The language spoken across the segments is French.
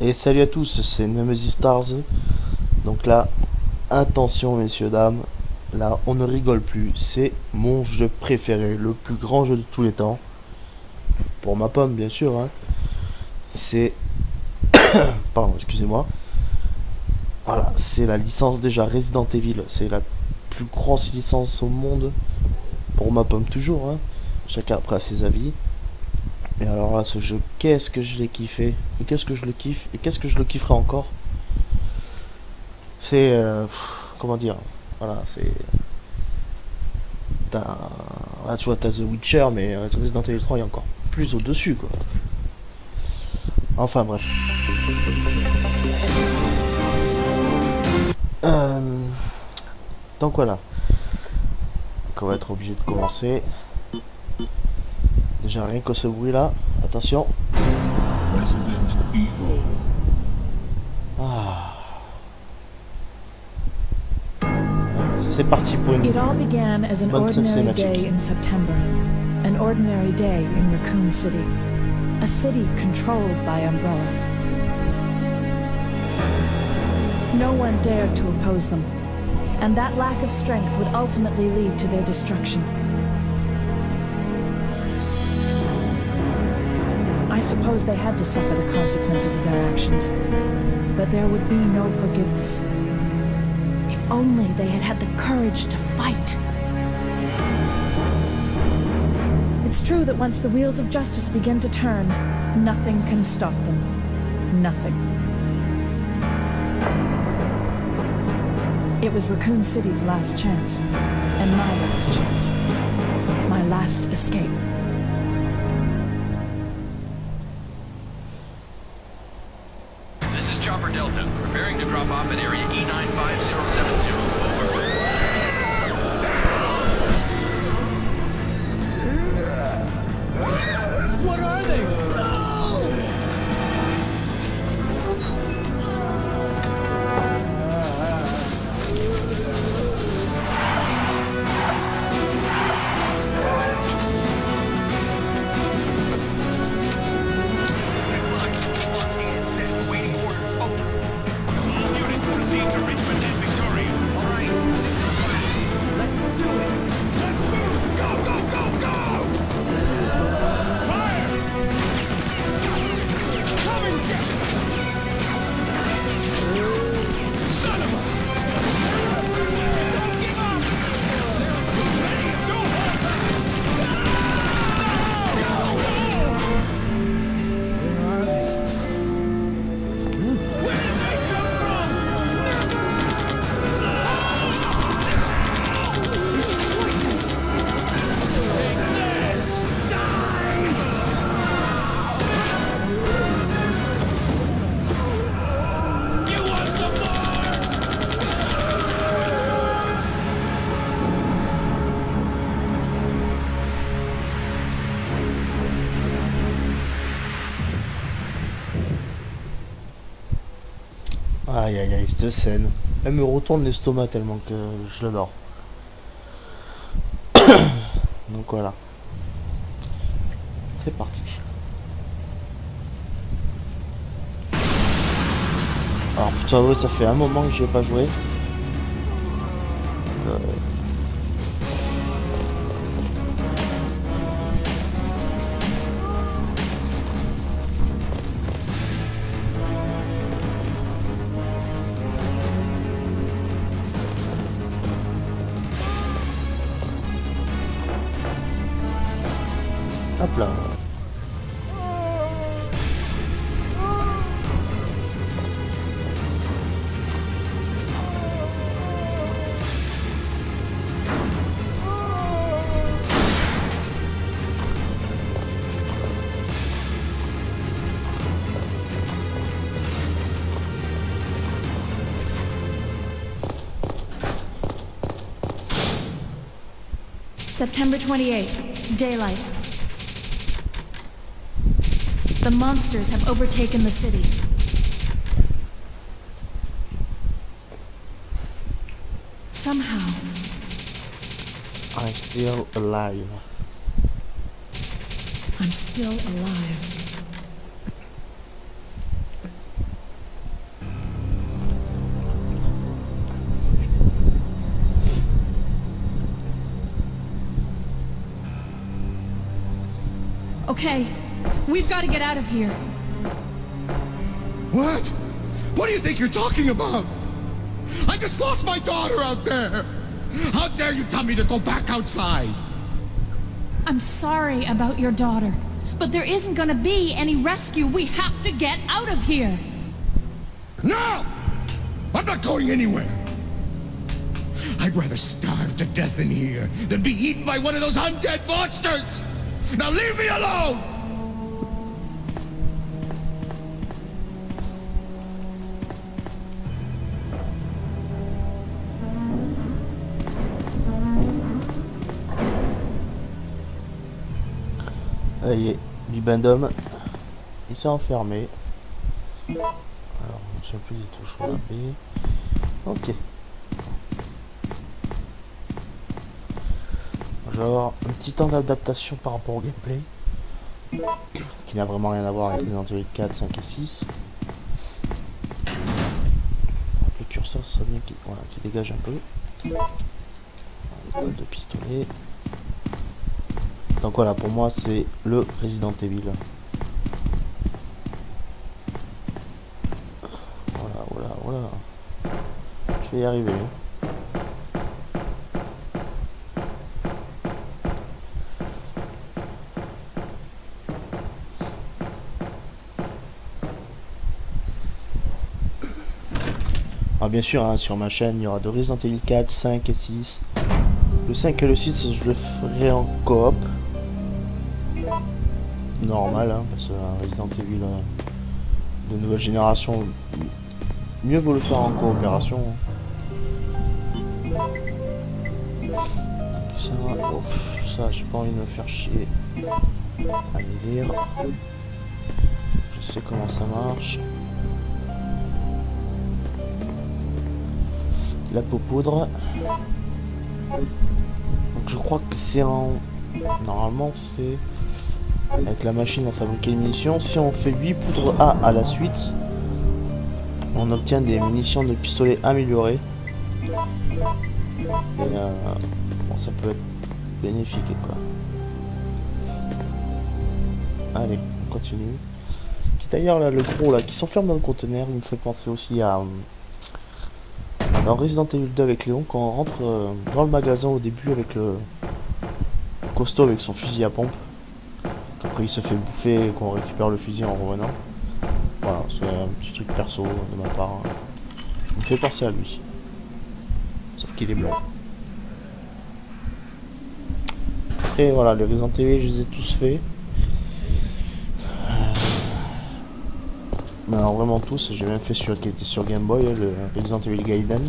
Et salut à tous, c'est Nemesis Stars. Donc là, attention messieurs, dames, là on ne rigole plus, c'est mon jeu préféré, le plus grand jeu de tous les temps. Pour ma pomme bien sûr, hein. C'est... Pardon, excusez-moi. Voilà, c'est la licence déjà Resident Evil, c'est la plus grosse licence au monde. Pour ma pomme toujours, hein. Chacun après ses avis. Et alors là, ce jeu, qu'est-ce que je l'ai kiffé, et qu'est-ce que je le kiffe, et qu'est-ce que je le kifferai encore. C'est... comment dire. Voilà, c'est... Là, tu vois, t'as The Witcher, mais Resident Evil 3 est encore plus au-dessus, quoi. Enfin, bref. Donc voilà. Donc on va être obligé de commencer. Déjà, rien que ce bruit-là. Attention. Resident Evil. C'est parti pour une It all began as an bonne ordinary cinématique. day in September. An ordinary day in Raccoon City. A city controlled by Umbrella. No one dared to oppose them, and that lack of strength would ultimately lead to their destruction. I suppose they had to suffer the consequences of their actions, but there would be no forgiveness. If only they had had the courage to fight. It's true that once the wheels of justice begin to turn, nothing can stop them. Nothing. It was Raccoon City's last chance, and my last chance. My last escape. This is Chopper Delta, preparing to drop off at area E95070. Over. What are they? Waiting orders. Over. All units proceed to Richmond and Victoria. All right. Let's do it. Let's move. Go, go, go, go. Fire. Come and get me. Son of a... Don't give up. Don't hold back. Where are they? Where did they come from? Take this! Die! You want some more? Aïe aïe aïe, cette scène. Elle me retourne l'estomac tellement que je l'adore. Donc voilà. C'est parti. Alors pour t'avouer, ça fait un moment que j'y ai pas joué. Donc, hop là. September 28th, daylight. The monsters have overtaken the city. Somehow, I'm still alive. I'm still alive. Okay, we've got to get out of here. What? What do you think you're talking about? I just lost my daughter out there! How dare you tell me to go back outside? I'm sorry about your daughter, but there isn't gonna be any rescue. We have to get out of here. No! I'm not going anywhere! I'd rather starve to death in here than be eaten by one of those undead monsters! Now leave me alone! Allez, Bibendum, il s'est enfermé. Alors, je ne sais plus du tout, je B. Ok. Genre, un petit temps d'adaptation par rapport au gameplay, qui n'a vraiment rien à voir avec Resident Evil 4, 5 et 6. Le curseur, ça bien qui, voilà, qui dégage un peu. Une balle de pistolet. Donc voilà, pour moi, c'est le Resident Evil. Voilà. Je vais y arriver. Alors bien sûr, hein, sur ma chaîne, il y aura de Resident Evil 4, 5 et 6. Le 5 et le 6, je le ferai en coop. Normal, hein, parce que Resident Evil de nouvelle génération, mieux vaut le faire en coopération. Hein. Ça, oh, ça j'ai pas envie de me faire chier. Allez lire. Je sais comment ça marche. La peau poudre. Donc je crois que c'est en... Normalement c'est... Avec la machine à fabriquer des munitions. Si on fait 8 poudres A à la suite, on obtient des munitions de pistolet améliorées. Et bon, ça peut être bénéfique quoi. Allez, on continue. Qui d'ailleurs là, le gros là qui s'enferme dans le conteneur, il me fait penser aussi à... Dans Resident Evil 2 avec Léon, quand on rentre dans le magasin au début avec le costaud avec son fusil à pompe, qu'après il se fait bouffer et qu'on récupère le fusil en revenant. Voilà, c'est un petit truc perso de ma part. Il me fait penser à lui. Sauf qu'il est blanc. Après voilà, les Resident Evil je les ai tous faits. Mais alors vraiment tous, j'ai même fait celui qui était sur Game Boy, le Resident Evil Gaiden.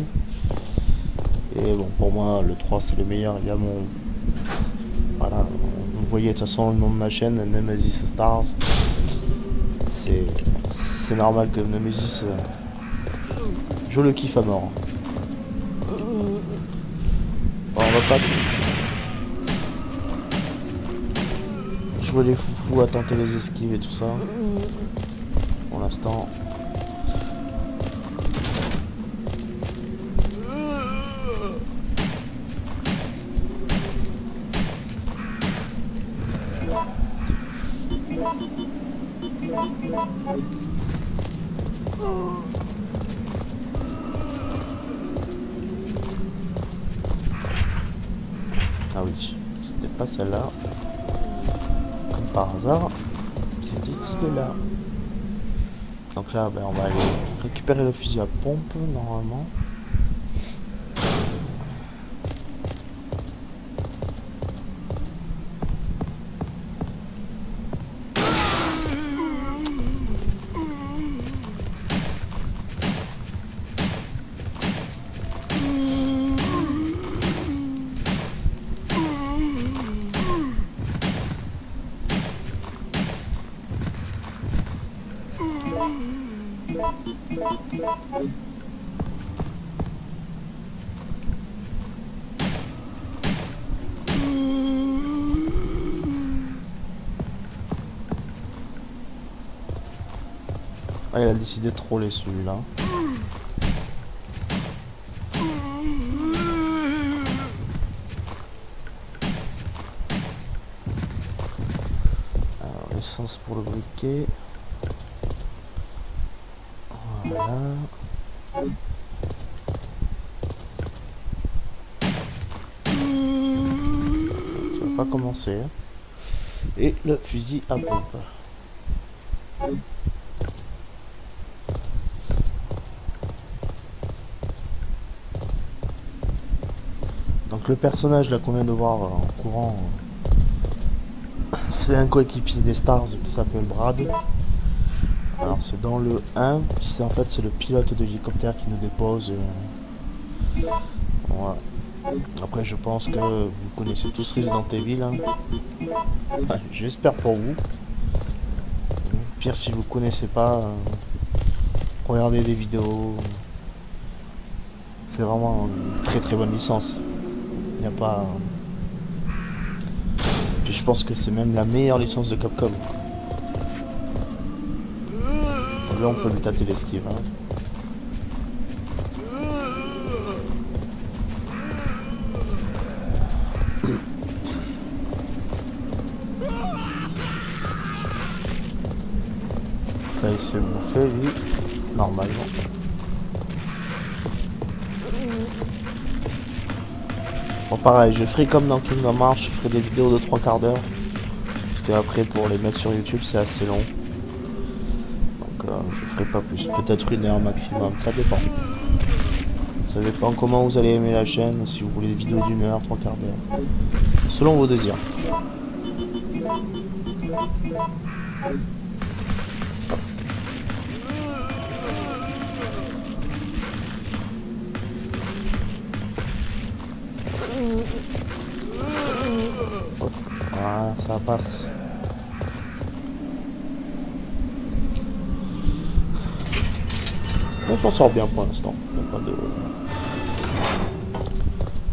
Et bon, pour moi, le 3 c'est le meilleur. Il y a mon... Voilà, vous voyez de toute façon le nom de ma chaîne, Nemesis Stars. C'est normal que Nemesis, je le kiffe à mort. Bon, on va pas jouer les foufous à tenter les esquives et tout ça. Pour l'instant. Ah oui, c'était pas celle-là. Comme par hasard, c'était celle-là. Donc là, ben, on va aller récupérer le fusil à pompe, normalement. Ah, il a décidé de troller celui-là. Essence pour le briquet. Voilà. Ça va pas commencer. Et le fusil à pompe. Donc le personnage là qu'on vient de voir en courant, c'est un coéquipier des Stars qui s'appelle Brad. Alors c'est dans le 1, c'est en fait c'est le pilote de l'hélicoptère qui nous dépose. Voilà. Après je pense que vous connaissez tous Resident Evil. Hein. Ouais, j'espère pour vous. Pire si vous connaissez pas, regardez des vidéos. C'est vraiment une très très bonne licence. Il n'y a pas... Puis je pense que c'est même la meilleure licence de Capcom. Là on peut lui tâter l'esquive. Hein. Là il se fait bouffer lui, normalement. Bon pareil, je ferai comme dans Kingdom Hearts, je ferai des vidéos de 3/4 d'heure. Parce que après pour les mettre sur YouTube c'est assez long. Donc je ferai pas plus, peut-être 1 heure maximum, ça dépend. Ça dépend comment vous allez aimer la chaîne, si vous voulez des vidéos d'1 heure, 3/4 d'heure. Selon vos désirs. Voilà, ça passe. On s'en sort bien pour l'instant. Il n'y a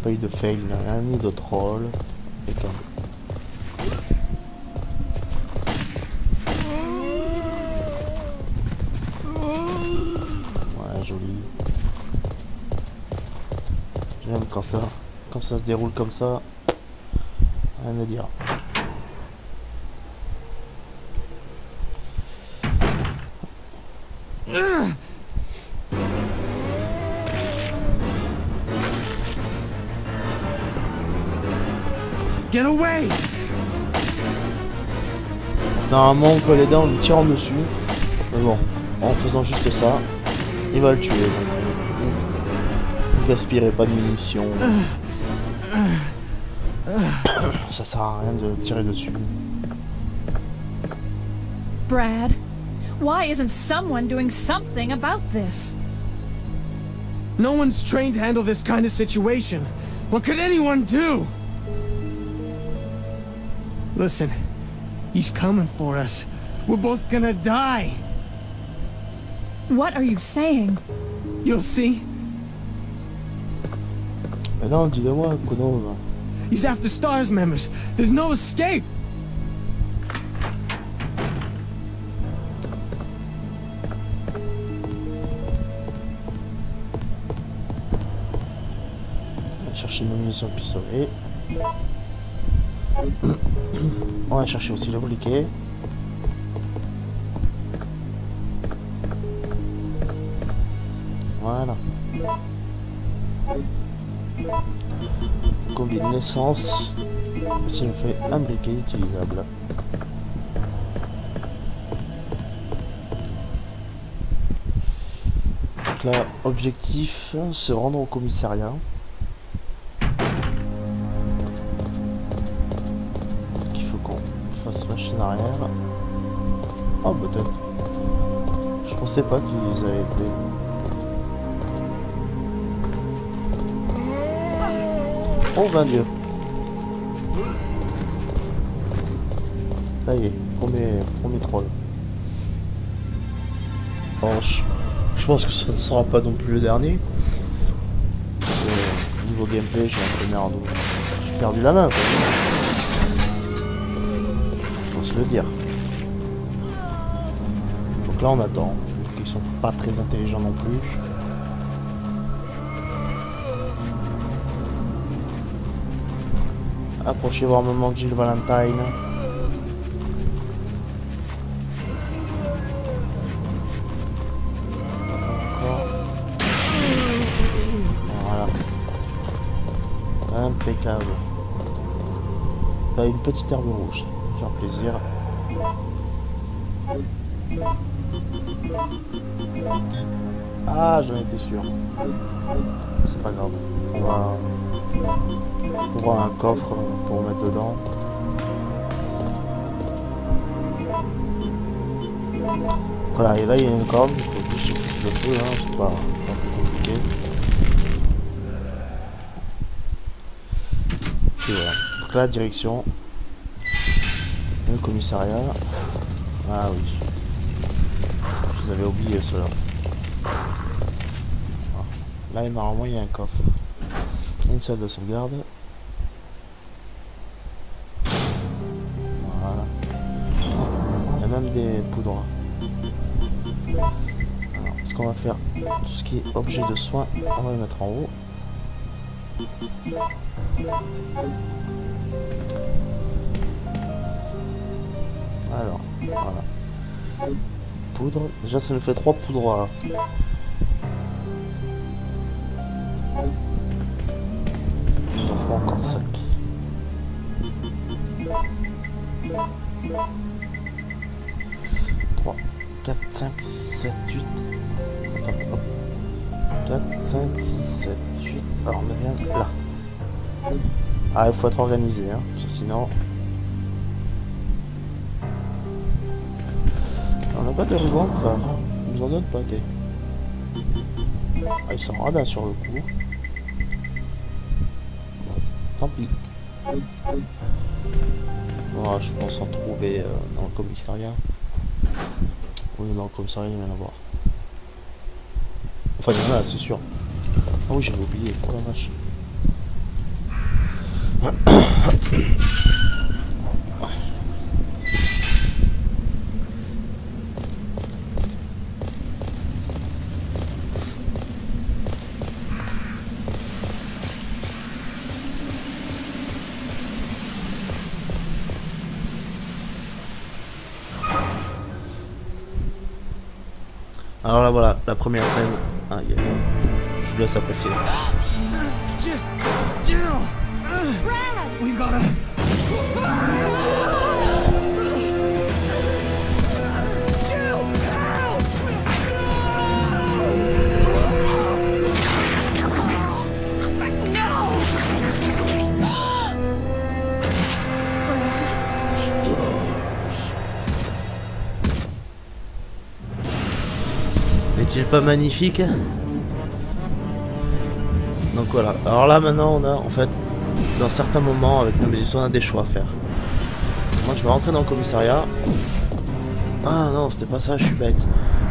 pas eu de fail, rien, ni de troll. Et quand ouais, joli. J'aime quand ça se déroule comme ça. Rien à dire. Get away! Normalement on peut l'aider en lui tirant dessus. Mais bon, en faisant juste ça, il va le tuer. Vous gaspillez pas de munitions. Ça sert à rien de tirer dessus. Brad, why isn't someone doing something about this? No one's trained to handle this kind of situation. What could anyone do? Listen, he's coming for us. We're both gonna die. What are you saying? You'll see. Mais non, dis-le-moi, Kono. He's after STARS members. There's no escape. On va chercher une munition de pistolet. On va chercher aussi le briquet. Voilà. Combine l'essence. Ça nous fait un briquet utilisable. Donc là, objectif, se rendre au commissariat. Il faut qu'on fasse machine arrière. Oh bah top. Je pensais pas qu'ils allaient être... Oh ben Dieu. Ça y est, premier troll. Bon, je pense que ça ne sera pas non plus le dernier. Niveau gameplay, j'ai un peu merde. J'ai perdu la main, quoi. Faut se le dire. Donc là on attend. Ils sont pas très intelligents non plus. Approchez voir maman Jill Valentine. Impeccable. Bah, une petite herbe rouge, ça va faire plaisir. Ah, j'en étais sûr. C'est pas grave. On va voir un coffre pour mettre dedans. Voilà, et là il y a une corde, il faut juste le feu, hein, c'est pas très compliqué. Et voilà. Donc là, direction le commissariat. Ah oui. Je vous avais oublié cela. Là, normalement, il y a un coffre. Une salle de sauvegarde. Voilà. Il y a même des poudres. Alors, ce qu'on va faire, tout ce qui est objet de soin, on va le mettre en haut. Alors, voilà. Poudre. Déjà, ça nous fait 3 poudres là. Il en faut encore 5. 3, 4, 5, 6, 7, 8. Attends, hop. 4, 5, 6, 7, 8. Alors, on revient là. Ah, il faut être organisé, hein, parce que sinon... On n'a pas de ruban, frère. Ils nous en donnent pas, t'es. Ah, ils sont radins sur le coup. Bon, tant pis. Bon, je pense en trouver dans le commissariat. Oui, dans le commissariat, il y en a à voir. Enfin, il y en a, c'est sûr. Ah oui, j'avais oublié. Oh la vache. Alors là voilà, la première scène. Ah, je vous laisse apprécier. Jill! We've gotta... Jill! Help! N'est-il pas magnifique? Donc voilà, alors là maintenant on a en fait dans certains moments avec Nemesis on a des choix à faire. Moi je vais rentrer dans le commissariat. Ah non c'était pas ça, je suis bête.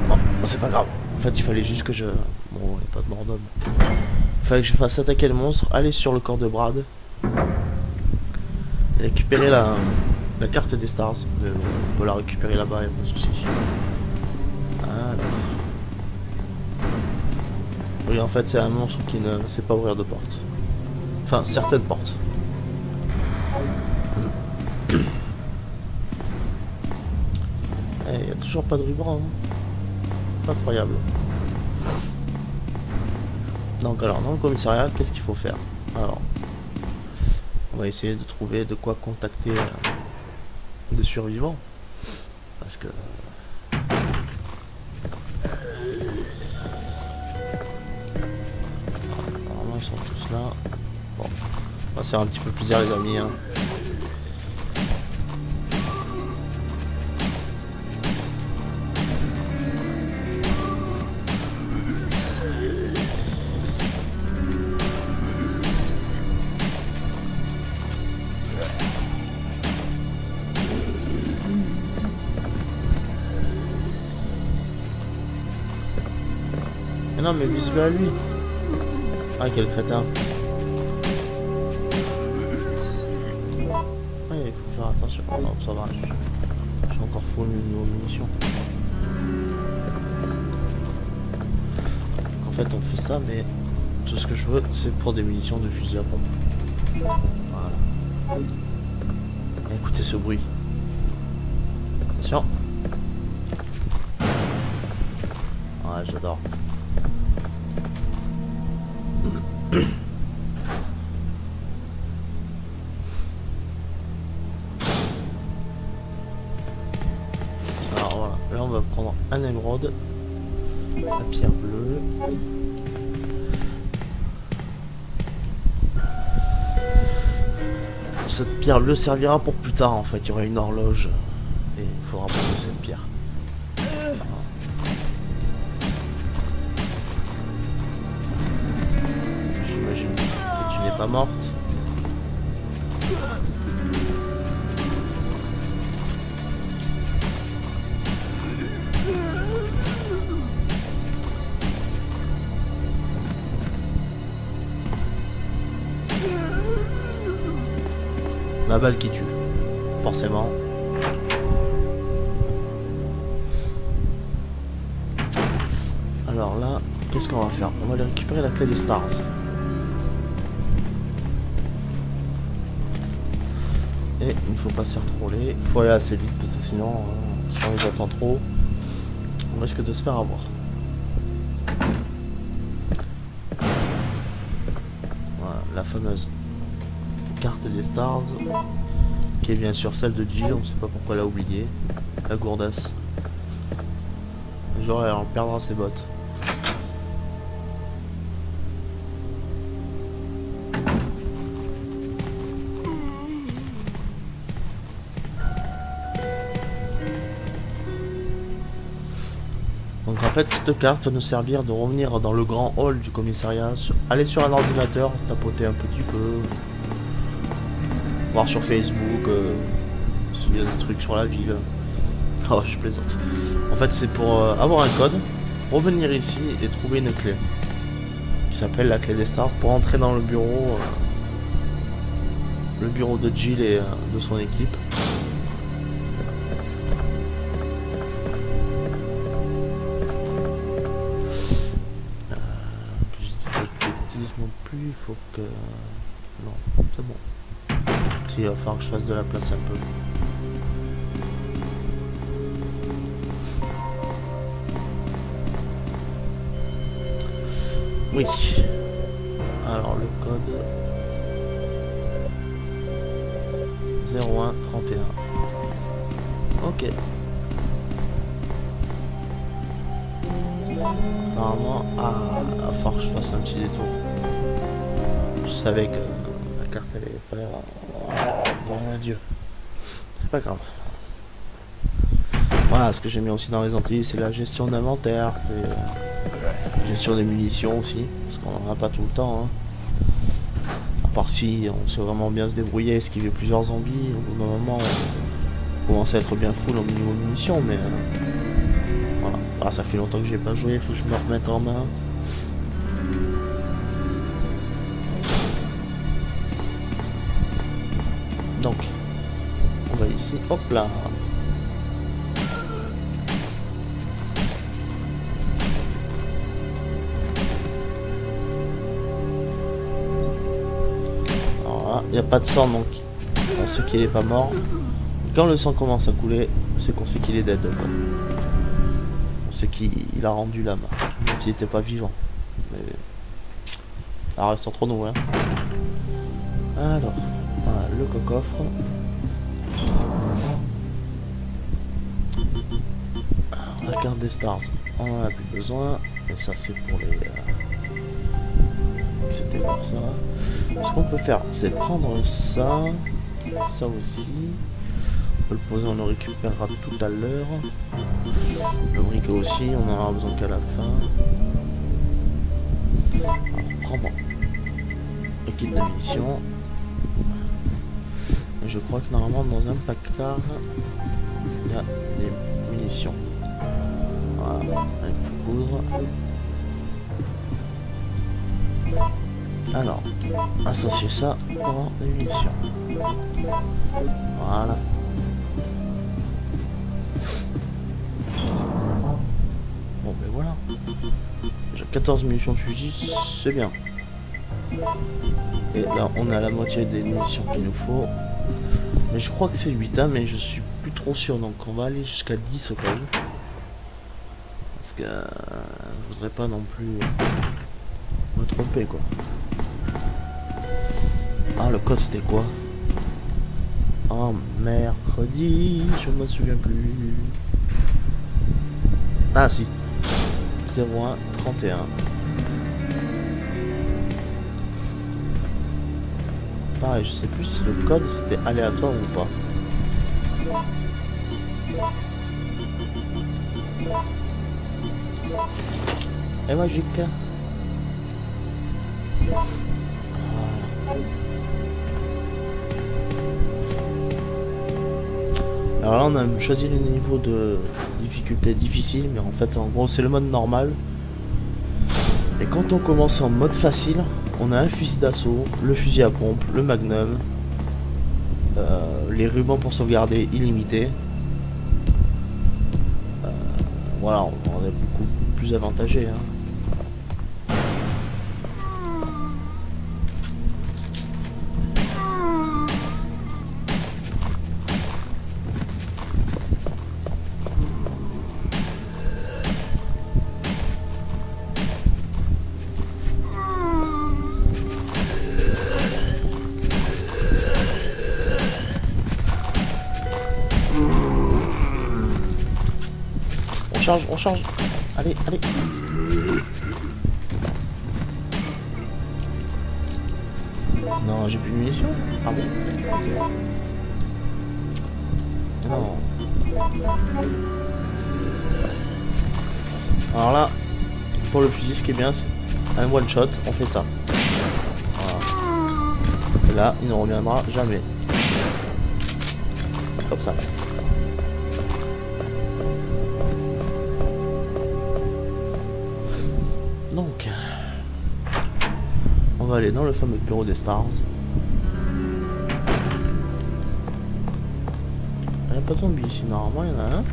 Bon c'est pas grave. En fait il fallait juste que je... Bon il n'y a pas de mort d'homme. Il fallait que je fasse attaquer le monstre, aller sur le corps de Brad. Et récupérer la carte des stars. On peut la récupérer là-bas, il n'y a pas de souci. Alors... Oui, en fait, c'est un monstre qui ne sait pas ouvrir de porte. Enfin, certaines portes. Il n'y a toujours pas de ruban. Hein. Incroyable. Donc, alors, dans le commissariat, qu'est-ce qu'il faut faire? Alors, on va essayer de trouver de quoi contacter des survivants. Parce que... Ils sont tous là. Bon, on va se faire un petit peu plaisir les amis. Hein. Mais non mais vise-le à lui. Ah quel crétin. Ouais, il faut faire attention. Oh non, ça va. J'ai encore full niveau munitions. En fait on fait ça mais tout ce que je veux c'est pour des munitions de fusil à pompe. Voilà. Écoutez ce bruit. Attention. Ouais j'adore. Alors voilà, là on va prendre un émeraude, la pierre bleue. Cette pierre bleue servira pour plus tard en fait, il y aura une horloge et il faudra prendre cette pierre. J'imagine que tu n'es pas morte. La balle qui tue, forcément. Alors là, qu'est-ce qu'on va faire? On va aller récupérer la clé des stars. Et il ne faut pas se faire troller, il faut aller assez vite parce que sinon, si on les attend trop, on risque de se faire avoir. Voilà, la fameuse carte des stars, qui est bien sûr celle de Jill, on ne sait pas pourquoi elle a oublié, la gourdasse. Genre elle en perdra ses bottes. Donc en fait cette carte va nous servir de revenir dans le grand hall du commissariat, aller sur un ordinateur, tapoter un petit peu, voir sur Facebook s'il y a des trucs sur la ville. Oh, je plaisante. En fait, c'est pour avoir un code, revenir ici et trouver une clé qui s'appelle la clé des stars pour entrer dans le bureau de Jill et de son équipe. Que je dise pas de bêtises non plus, il faut que... Non, c'est bon. Il va falloir que je fasse de la place un peu. Oui. Alors le code 0131. Ok. Normalement, il va falloir que je fasse un petit détour. Je savais que la carte elle est pas... Bon adieu. C'est pas grave. Voilà, ce que j'aime bien aussi dans les Antilles, c'est la gestion d'inventaire, c'est la gestion des munitions aussi, parce qu'on n'en a pas tout le temps. Hein. À part si on sait vraiment bien se débrouiller, esquiver plusieurs zombies, au bout d'un moment on commence à être bien full au niveau de munitions, mais voilà. Ah, ça fait longtemps que j'ai pas joué, il faut que je me remette en main. Donc, on va ici, hop là. Alors là, il n'y a pas de sang, donc on sait qu'il est pas mort. Et quand le sang commence à couler, c'est qu'on sait qu'il est dead. On sait qu'il a rendu l'âme, même s'il n'était pas vivant. Mais ça reste entre nous, hein. Alors. Voilà, le coffre. La carte des stars, on en a plus besoin. Et ça c'est pour les... C'était pour ça. Ce qu'on peut faire, c'est prendre ça. Ça aussi. On peut le poser, on le récupérera tout à l'heure. Le briquet aussi, on en aura besoin qu'à la fin. Alors, prendre le kit de munitions. Je crois que normalement dans un placard il y a des munitions. Voilà, avec le poudre. Alors, associer ça pour des munitions. Voilà. Bon ben voilà. J'ai 14 munitions de fusil, c'est bien. Et là on a la moitié des munitions qu'il nous faut. Mais je crois que c'est 8, hein, mais je suis plus trop sûr, donc on va aller jusqu'à 10 au cas où. Parce que je voudrais pas non plus me tromper quoi. Ah, le code c'était quoi? Oh, mercredi, je me souviens plus. Ah si. 01 31. Pareil, je sais plus si le code c'était aléatoire ou pas. Et magique. Alors là on a choisi le niveau de difficulté difficile, mais en fait en gros c'est le mode normal. Et quand on commence en mode facile, on a un fusil d'assaut, le fusil à pompe, le magnum, les rubans pour sauvegarder illimité. Voilà, on est beaucoup plus avantagé. Hein. On charge. Allez, allez. Non, j'ai plus de munitions. Ah bon? Non. Alors là, pour le fusil, ce qui est bien, c'est un one shot, on fait ça. Voilà. Et là, il ne reviendra jamais. Comme ça. Donc, on va aller dans le fameux bureau des Stars. Il n'y a pas de zombie ici, normalement il y en a un.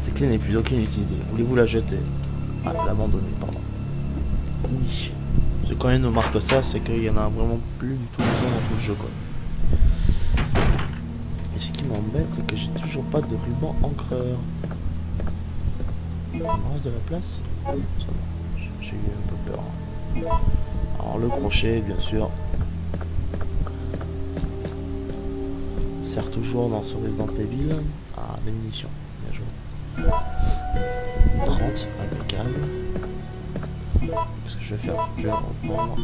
Cette clé n'est plus aucune utilité. Voulez-vous la jeter? Ah, l'abandonner, pardon. Oui. Ce quand même ne marque ça, c'est qu'il y en a vraiment plus du tout besoin dans tout le jeu, quoi. Et ce qui m'embête, c'est que j'ai toujours pas de ruban encreur. Il me reste de la place? J'ai eu un peu peur. Alors le crochet, bien sûr, sert toujours dans ce Resident Evil. Ah, des munitions, bien joué. 30, impeccable. Qu'est-ce que je vais faire? Je vais reprendre.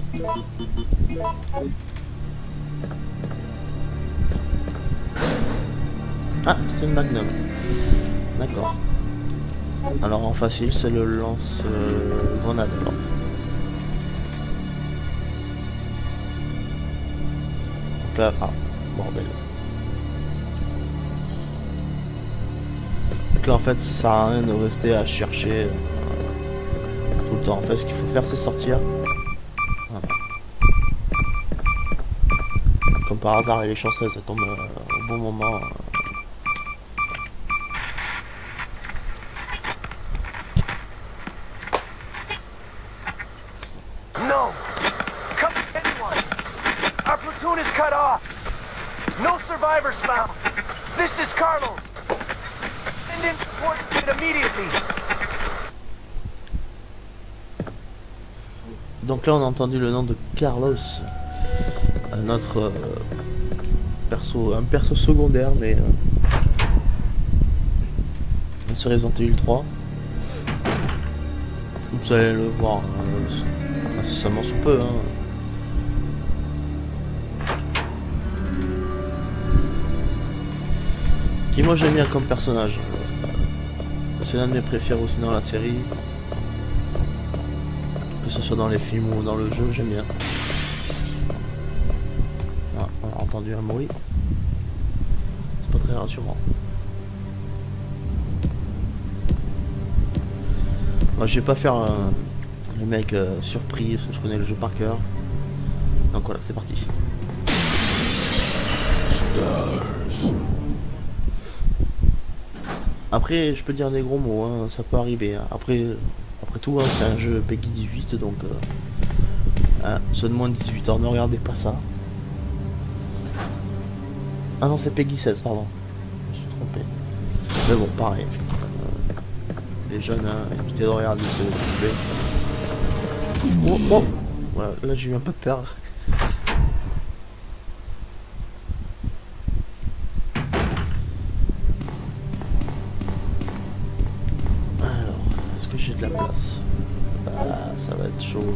Ah, c'est une magnum. D'accord. Alors en facile, c'est le lance-grenade. Donc là, ah, bordel. Donc là, en fait, ça sert à rien de rester à chercher tout le temps. En fait, ce qu'il faut faire, c'est sortir. Voilà. Comme par hasard, elle est chanceuse, ça tombe au bon moment. Smile. This is Carlos. Send in support immediately. Donc là on a entendu le nom de Carlos, notre un perso secondaire, mais sur Resident Evil 3. Vous allez le voir incessamment sous peu. Hein. Qui moi j'aime bien comme personnage. C'est l'un de mes préférés aussi dans la série. Que ce soit dans les films ou dans le jeu, j'aime bien. Ah, on a entendu un bruit. C'est pas très rassurant. Moi je vais pas faire le mec surpris, parce que je connais le jeu par cœur. Donc voilà, c'est parti. Après, je peux dire des gros mots, hein, ça peut arriver. Hein. Après tout, hein, c'est un jeu Peggy 18, donc hein, ceux de moins de 18 ans, ne regardez pas ça. Ah non, c'est Peggy 16, pardon. Je me suis trompé. Mais bon, pareil. Les jeunes, hein, évitez de regarder ce display. Oh, oh. Voilà, là j'ai eu un peu peur. de la place. Ah, ça va être chaud.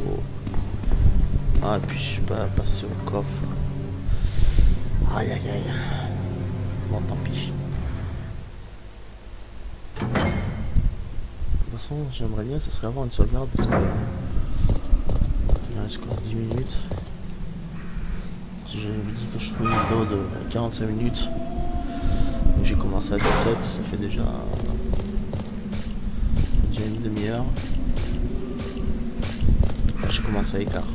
Ah, et puis je suis pas passé au coffre. Aïe aïe aïe. Bon, tant pis. De toute façon, j'aimerais bien, ça serait avoir une sauvegarde parce que il reste quoi, 10 minutes. J'avais dit que je ferais une vidéo de 45 minutes. J'ai commencé à 17, ça fait déjà une demi-heure. J'ai commencé à écart.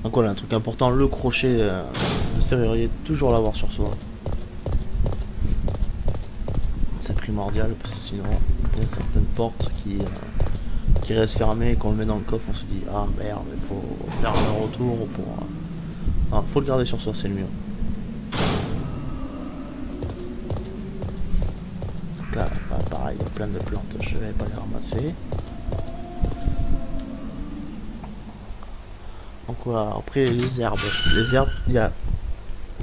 Donc voilà, un truc important, le crochet de serrurier, toujours l'avoir sur soi. C'est primordial parce que sinon il y a certaines portes qui restent fermées et quand on le met dans le coffre on se dit ah merde, il faut faire un retour pour... Ah, faut le garder sur soi, c'est le mieux. Donc là, bah, pareil, il y a plein de plantes, je vais pas les ramasser. Donc voilà, après les herbes. Les herbes, il y a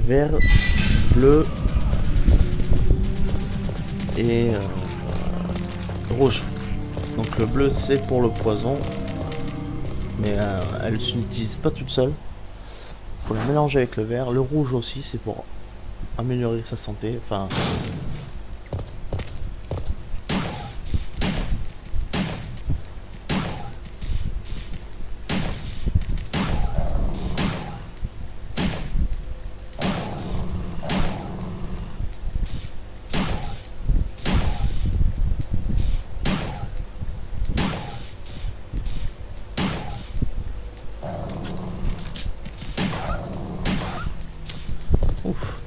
vert, bleu et rouge. Donc le bleu c'est pour le poison, mais elle ne s'utilise pas toute seule. Faut la mélanger avec le vert. Le rouge aussi c'est pour améliorer sa santé. Enfin. Ouf,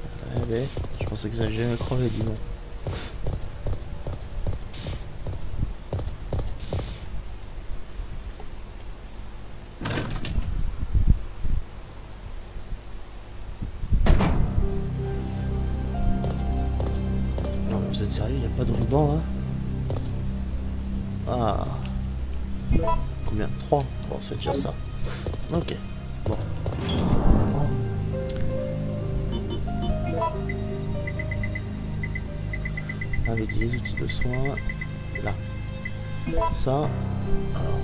je pensais que ça allait jamais crever, dis donc. Non, vous êtes sérieux, il n'y a pas de ruban là? Ah. Combien? 3. Bon, c'est déjà ça. Ok. Bon. Avec les outils de soins, là, ça, alors,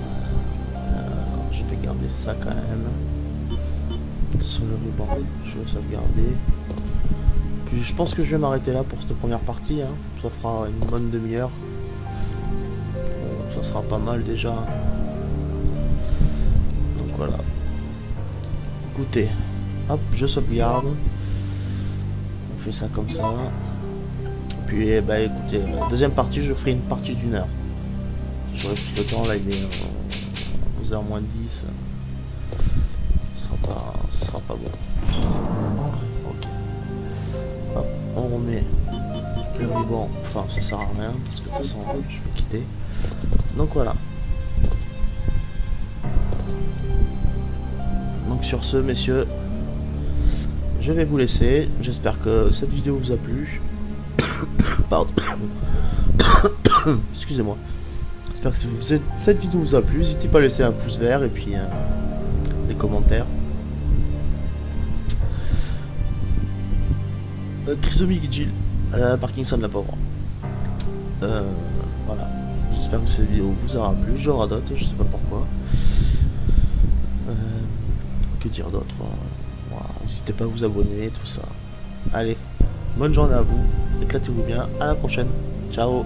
je vais garder ça quand même, sur le ruban, je vais sauvegarder, puis je pense que je vais m'arrêter là pour cette première partie, hein. Ça fera une bonne demi-heure, bon, ça sera pas mal déjà, donc voilà, écoutez, hop, je sauvegarde, on fait ça comme ça. Puis bah écoutez, deuxième partie, je ferai une partie d'1 heure. J'aurai plus de temps, là il est 11h moins 10. Ce sera pas bon. Ok. Hop, on remet le ruban. Enfin, ça sert à rien parce que de toute façon, je vais quitter. Donc voilà. Donc sur ce, messieurs, je vais vous laisser. J'espère que cette vidéo vous a plu. Pardon. Excusez-moi. J'espère que cette vidéo vous a plu. N'hésitez pas à laisser un pouce vert et puis des commentaires. Trisomie Jill, Parkinson la pauvre. Voilà. J'espère que cette vidéo vous aura plu. J'en aurai d'autres, je sais pas pourquoi. Que dire d'autre? Voilà. N'hésitez pas à vous abonner, tout ça. Allez, bonne journée à vous. Éclatez-vous bien, à la prochaine. Ciao.